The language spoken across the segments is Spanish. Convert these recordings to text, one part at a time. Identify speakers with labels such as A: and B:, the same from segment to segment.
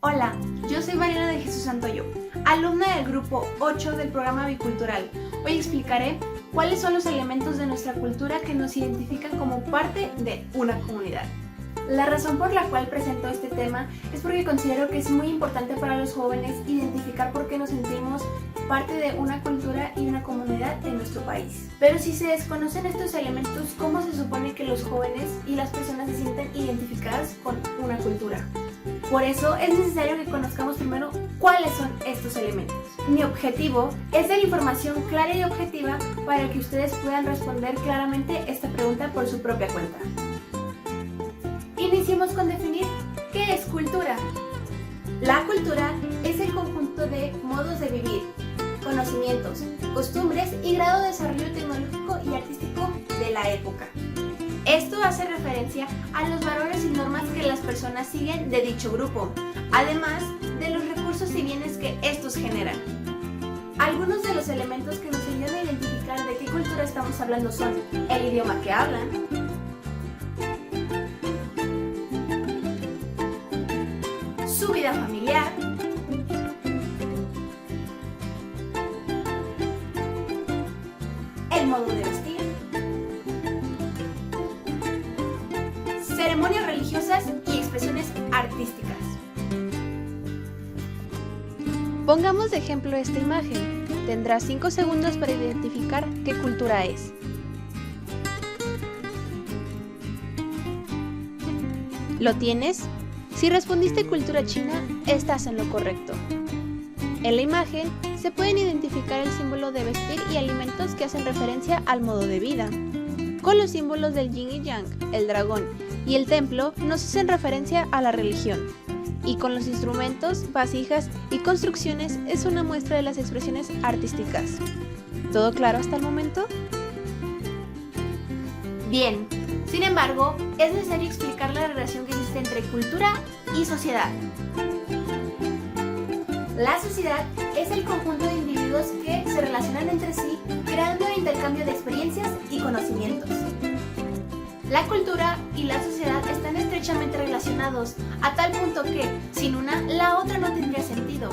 A: Hola, yo soy Mariana de Jesús Santoyo, alumna del grupo 8 del programa Bicultural. Hoy explicaré cuáles son los elementos de nuestra cultura que nos identifican como parte de una comunidad. La razón por la cual presento este tema es porque considero que es muy importante para los jóvenes identificar por qué nos sentimos parte de una cultura y una comunidad en nuestro país. Pero si se desconocen estos elementos, ¿cómo se supone que los jóvenes y las personas se sienten identificadas con una cultura? Por eso es necesario que conozcamos primero cuáles son estos elementos. Mi objetivo es dar información clara y objetiva para que ustedes puedan responder claramente esta pregunta por su propia cuenta. Iniciemos con definir qué es cultura. La cultura es el conjunto de modos de vivir, conocimientos, costumbres y grado de desarrollo tecnológico y artístico de la época. Esto hace referencia a los valores y normas que las personas siguen de dicho grupo, además de los recursos y bienes que estos generan. Algunos de los elementos que nos ayudan a identificar de qué cultura estamos hablando son el idioma que hablan, su vida familiar, el modo de vestir, ceremonias religiosas y expresiones artísticas.
B: Pongamos de ejemplo esta imagen. Tendrás 5 segundos para identificar qué cultura es. ¿Lo tienes? Si respondiste cultura china, estás en lo correcto. En la imagen se pueden identificar el símbolo de vestir y alimentos que hacen referencia al modo de vida. Con los símbolos del yin y yang, el dragón y el templo nos hacen referencia a la religión. Y con los instrumentos, vasijas y construcciones es una muestra de las expresiones artísticas. ¿Todo claro hasta el momento?
A: Bien, sin embargo, es necesario explicar la relación que existe entre cultura y sociedad. La sociedad es el conjunto de individuos que se relacionan entre sí, creando un intercambio de experiencias y conocimientos. La cultura y la sociedad están estrechamente relacionados, a tal punto que, sin una, la otra no tendría sentido,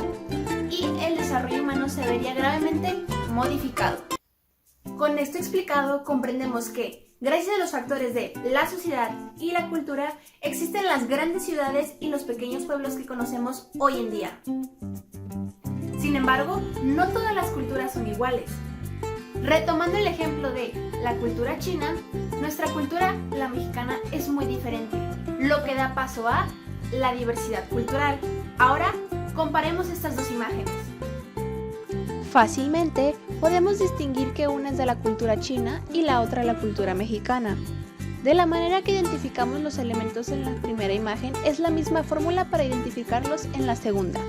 A: y el desarrollo humano se vería gravemente modificado. Con esto explicado, comprendemos que, gracias a los factores de la sociedad y la cultura, existen las grandes ciudades y los pequeños pueblos que conocemos hoy en día. Sin embargo, no todas las culturas son iguales. Retomando el ejemplo de la cultura china, nuestra cultura, la mexicana, es muy diferente, lo que da paso a la diversidad cultural. Ahora, comparemos estas dos imágenes.
B: Fácilmente podemos distinguir que una es de la cultura china y la otra de la cultura mexicana. De la manera que identificamos los elementos en la primera imagen es la misma fórmula para identificarlos en la segunda.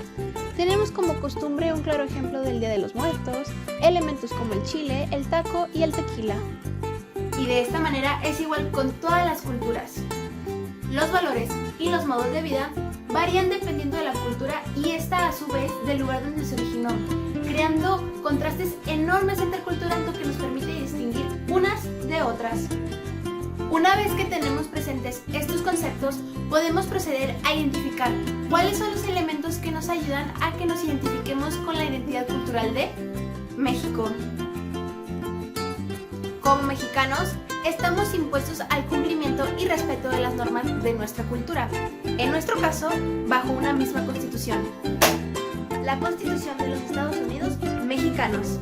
B: Tenemos como costumbre un claro ejemplo del Día de los Muertos, elementos como el chile, el taco y el tequila.
A: Y de esta manera es igual con todas las culturas. Los valores y los modos de vida varían dependiendo de la cultura y esta a su vez del lugar donde se originó, creando contrastes enormes entre culturas, lo que nos permite distinguir unas de otras. Una vez que tenemos presentes estos conceptos, podemos proceder a identificar cuáles son los elementos que nos ayudan a que nos identifiquemos con la identidad cultural de México. Como mexicanos, estamos impuestos al cumplimiento y respeto de las normas de nuestra cultura, en nuestro caso, bajo una misma constitución, la Constitución de los Estados Unidos Mexicanos.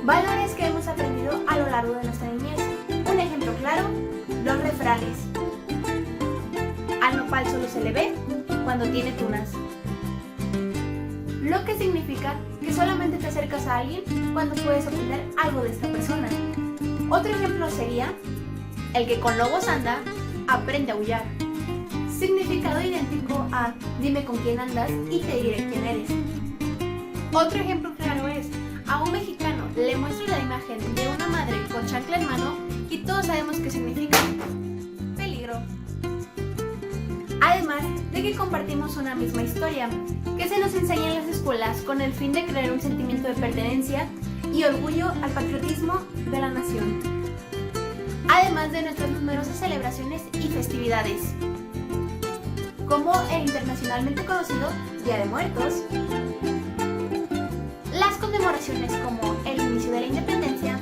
A: Valores que hemos aprendido a lo largo de nuestra niñez. Un ejemplo claro, los refranes. Al nopal solo se le ve cuando tiene tunas. Lo que significa que solamente te acercas a alguien cuando puedes obtener algo de esta persona. Otro ejemplo sería, el que con lobos anda, aprende a aullar. Significado idéntico a, dime con quién andas y te diré quién eres. Otro ejemplo claro es, a un mexicano le muestro la imagen de una madre con chancla en mano y todos sabemos qué significa. Peligro. Además de que compartimos una misma historia, que se nos enseña en las escuelas con el fin de crear un sentimiento de pertenencia y orgullo al patriotismo de la nación. Además de nuestras numerosas celebraciones y festividades. como el internacionalmente conocido Día de Muertos, las conmemoraciones como el inicio de la independencia,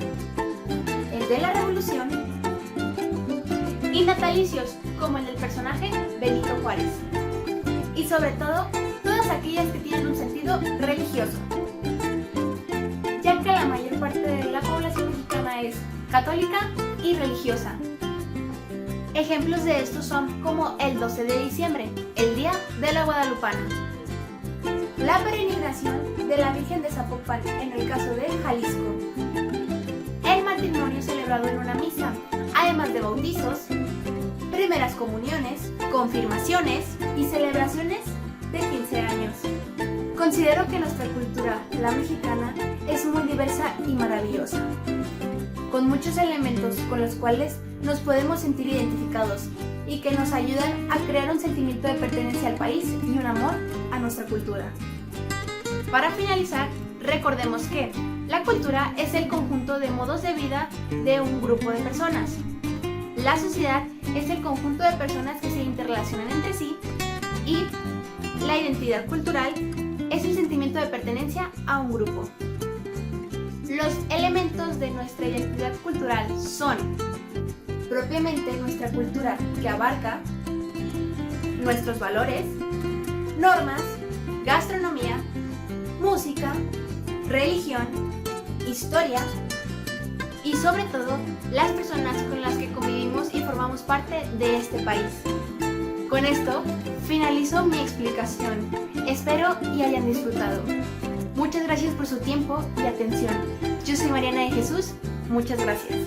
A: el de la revolución, y natalicios como el del personaje Benito Juárez, y sobre todo todas aquellas que tienen un sentido religioso, ya que la mayor parte de la población mexicana es católica y religiosa. Ejemplos de estos son como el 12 de diciembre, el Día de la Guadalupana, la peregrinación de la Virgen de Zapopan en el caso de Jalisco, el matrimonio celebrado en una misa, además de bautizos, primeras comuniones, confirmaciones y celebraciones de 15 años. Considero que nuestra cultura, la mexicana, es muy diversa y maravillosa, con muchos elementos con los cuales nos podemos sentir identificados y que nos ayudan a crear un sentimiento de pertenencia al país y un amor a nuestra cultura. Para finalizar, recordemos que la cultura es el conjunto de modos de vida de un grupo de personas. La sociedad es el conjunto de personas que se interrelacionan entre sí y la identidad cultural es el sentimiento de pertenencia a un grupo. Los elementos de nuestra identidad cultural son propiamente nuestra cultura, que abarca nuestros valores, normas, gastronomía, música, religión, historia y sobre todo las personas con las que convivimos y formamos parte de este país. Con esto finalizo mi explicación. Espero y hayan disfrutado. Muchas gracias por su tiempo y atención. Yo soy Mariana de Jesús. Muchas gracias.